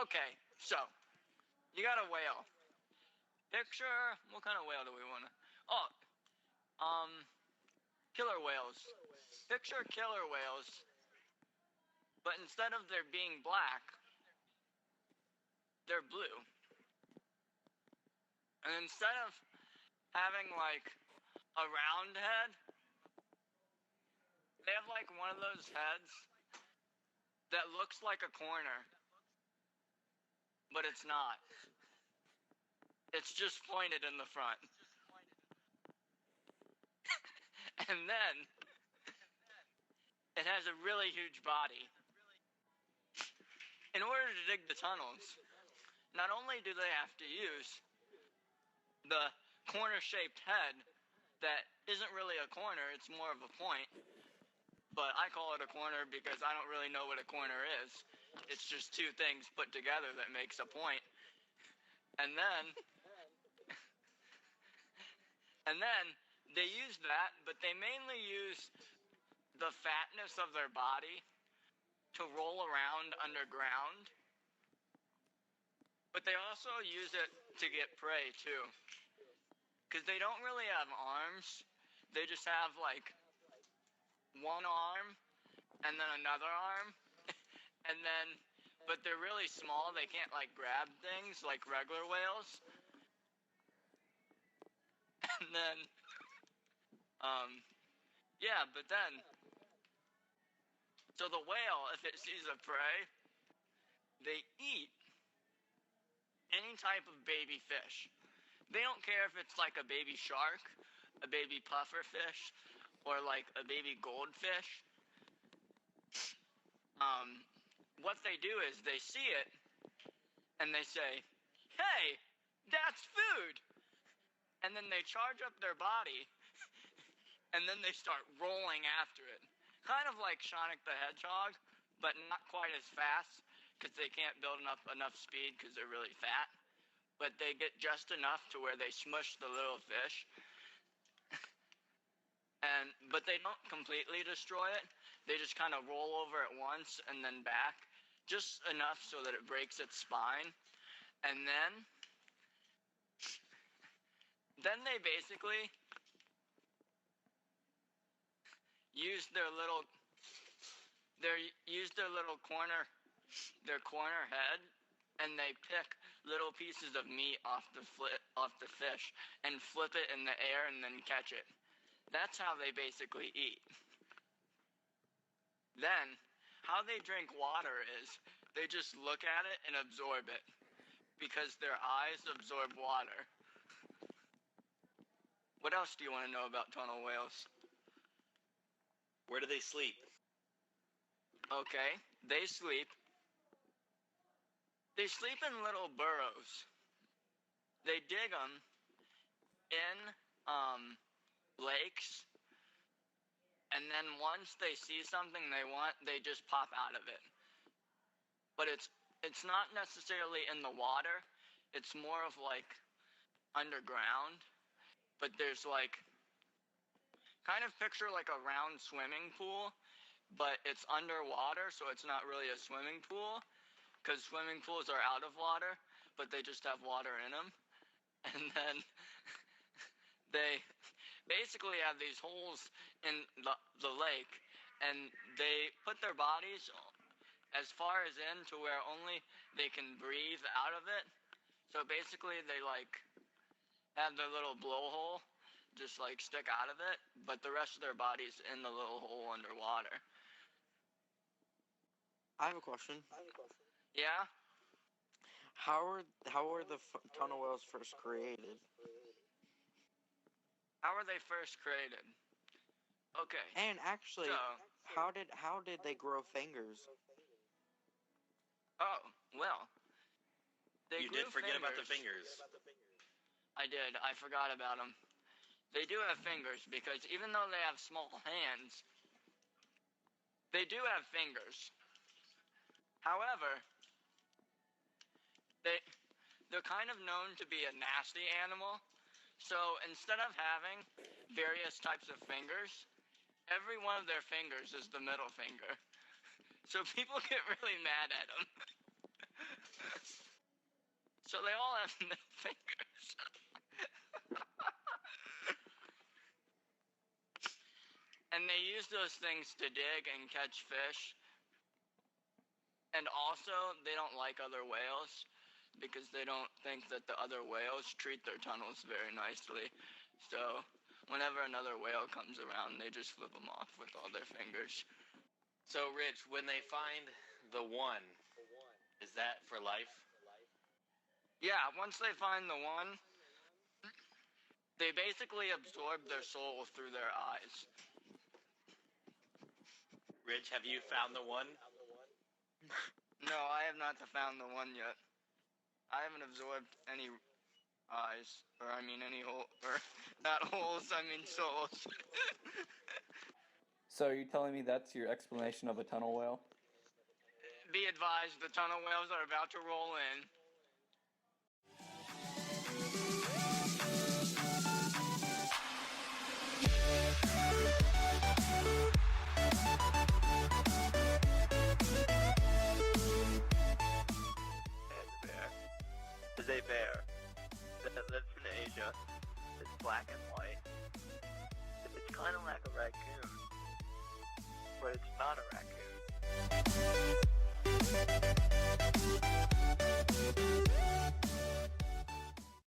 Okay, so you got a whale. Picture, what kind of whale do we want to? Oh, killer whales. Picture killer whales, but instead of there being black, they're blue. And instead of having like a round head, they have like one of those heads that looks like a corner, but it's not. It's just pointed in the front. And then it has a really huge body. In order to dig the tunnels, not only do they have to use the corner-shaped head that isn't really a corner, it's more of a point, but I call it a corner because I don't really know what a corner is. It's just two things put together that makes a point. And then they use that, but they mainly use the fatness of their body to roll around underground. But they also use it to get prey too. Because they don't really have arms. They just have like one arm and then another arm. And then, but they're really small. They can't like grab things like regular whales. And then, yeah, but then, so the whale, if it sees a prey, they eat any type of baby fish. They don't care if it's like a baby shark, a baby puffer fish, or like a baby goldfish. What they do is they see it and they say, "Hey, that's food!" And then they charge up their body and then they start rolling after it. Kind of like Sonic the Hedgehog, but not quite as fast because they can't build enough speed because they're really fat. But they get just enough to where they smush the little fish. But they don't completely destroy it. They just kind of roll over it once and then back. Just enough so that it breaks its spine. And then they basically use their corner head, and they pick little pieces of meat off the fish and flip it in the air and then catch it. That's how they basically eat. Then, how they drink water is they just look at it and absorb it because their eyes absorb water. What else do you want to know about tunnel whales? Where do they sleep? Okay, they sleep in little burrows. They dig them in lakes, and then once they see something they want, they just pop out of it. But it's not necessarily in the water. It's more of like underground. But there's like, kind of picture like a round swimming pool, but it's underwater, so it's not really a swimming pool, because swimming pools are out of water, but they just have water in them. And then they basically have these holes in the lake, and they put their bodies as far as in to where only they can breathe out of it. So basically they like have their little blowhole just like stick out of it, but the rest of their body's in the little hole underwater. I have a question. Yeah? How were the tunnel whales first created? How were they first created? Okay. And actually, So, how did they grow fingers? oh, well. You did forget about the fingers. I did. I forgot about them. They do have fingers because even though they have small hands, they do have fingers. However, they're kind of known to be a nasty animal. So instead of having various types of fingers, every one of their fingers is the middle finger. So people get really mad at them. So they all have middle fingers. And they use those things to dig and catch fish. And also, they don't like other whales because they don't think that the other whales treat their tunnels very nicely. So whenever another whale comes around, they just flip them off with all their fingers. So, Rich, when they find the one, is that for life? Yeah, once they find the one, they basically absorb their soul through their eyes. Rich, have you found the one? No, I have not found the one yet. I haven't absorbed any eyes, or I mean any hole, or not holes, I mean souls. So are you telling me that's your explanation of a tunnel whale? Be advised, the tunnel whales are about to roll in. Is a bear that lives in Asia. It's black and white. It's kind of like a raccoon, but it's not a raccoon.